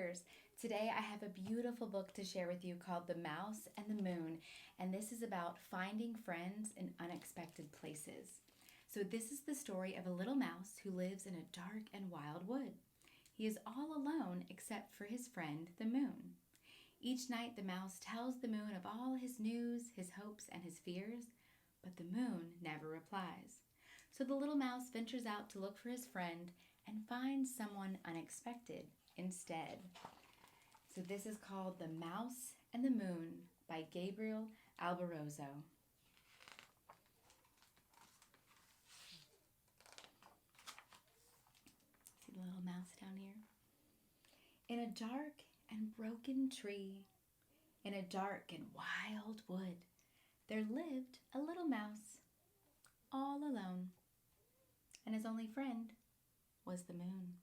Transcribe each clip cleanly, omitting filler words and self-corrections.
readers. Today I have a beautiful book to share with you called The Mouse and the Moon, and this is about finding friends in unexpected places. So this is the story of a little mouse who lives in a dark and wild wood. He is all alone except for his friend, the moon. Each night the mouse tells the moon of all his news, his hopes, and his fears, but the moon never replies. So the little mouse ventures out to look for his friend and finds someone unexpected instead. So this is called The Mouse and the Moon by Gabriel Alborozo. See the little mouse down here? In a dark and broken tree, in a dark and wild wood, there lived a little mouse, all alone, and his only friend was the moon.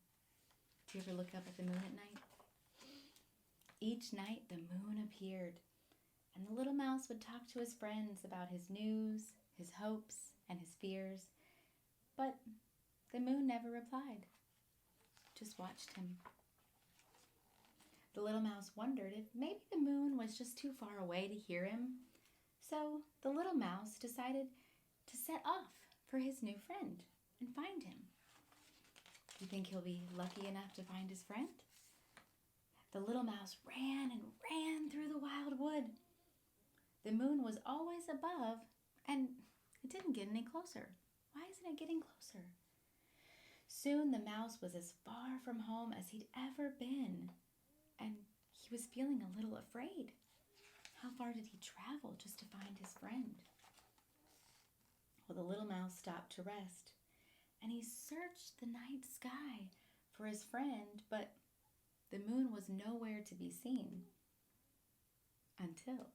Do you ever look up at the moon at night? Each night the moon appeared, and the little mouse would talk to his friends about his news, his hopes, and his fears, but the moon never replied, just watched him. The little mouse wondered if maybe the moon was just too far away to hear him, so the little mouse decided to set off for his new friend and find him. Do you think he'll be lucky enough to find his friend? The little mouse ran and ran through the wild wood. The moon was always above, and it didn't get any closer. Why isn't it getting closer? Soon the mouse was as far from home as he'd ever been, and he was feeling a little afraid. How far did he travel just to find his friend? Well, the little mouse stopped to rest, and he searched the night sky for his friend, but the moon was nowhere to be seen until...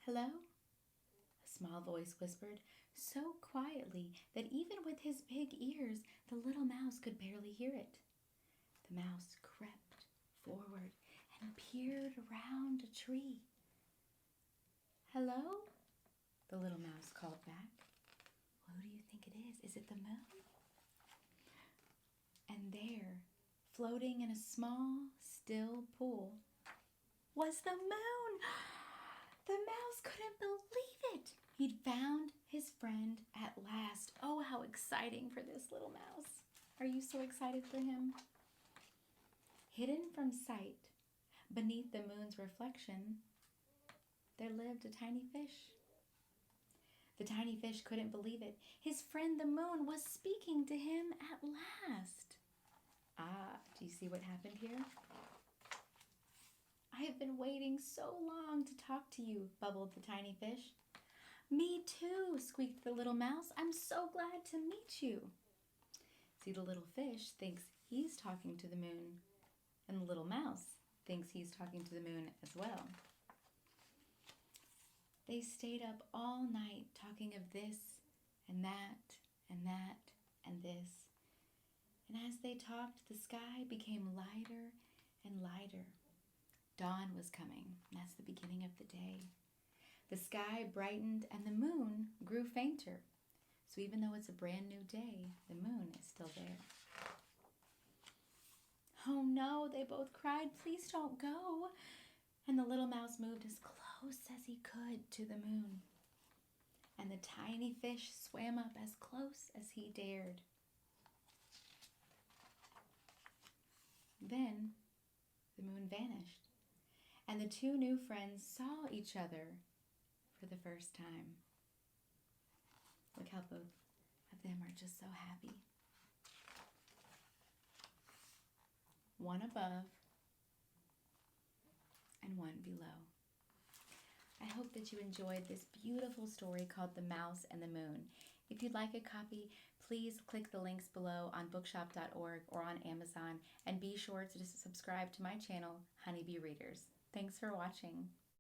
"Hello?" a small voice whispered, so quietly that even with his big ears, the little mouse could barely hear it. The mouse crept forward and peered around a tree. "Hello?" the little mouse called back. Well, who do you think it is? Is it the moon? And there, floating in a small, still pool, was the moon! The mouse couldn't believe it! He'd found his friend at last. Oh, how exciting for this little mouse. Are you so excited for him? Hidden from sight, beneath the moon's reflection, there lived a tiny fish. The tiny fish couldn't believe it. His friend the moon was speaking to him at last. Ah, do you see what happened here? "I have been waiting so long to talk to you," bubbled the tiny fish. "Me too," squeaked the little mouse. "I'm so glad to meet you." See, the little fish thinks he's talking to the moon, and the little mouse thinks he's talking to the moon as well. They stayed up all night talking of this and that and that and this. And as they talked, the sky became lighter and lighter. Dawn was coming. That's the beginning of the day. The sky brightened and the moon grew fainter. So even though it's a brand new day, the moon is still there. "Oh no," they both cried. "Please don't go." And the little mouse moved as close as he could to the moon. And the tiny fish swam up as close as he dared. Then the moon vanished, and the two new friends saw each other for the first time. Look how both of them are just so happy. One above and one below. I hope that you enjoyed this beautiful story called The Mouse and the Moon. If you'd like a copy, please click the links below on bookshop.org or on Amazon, and be sure to subscribe to my channel, Honeybee Readers. Thanks for watching.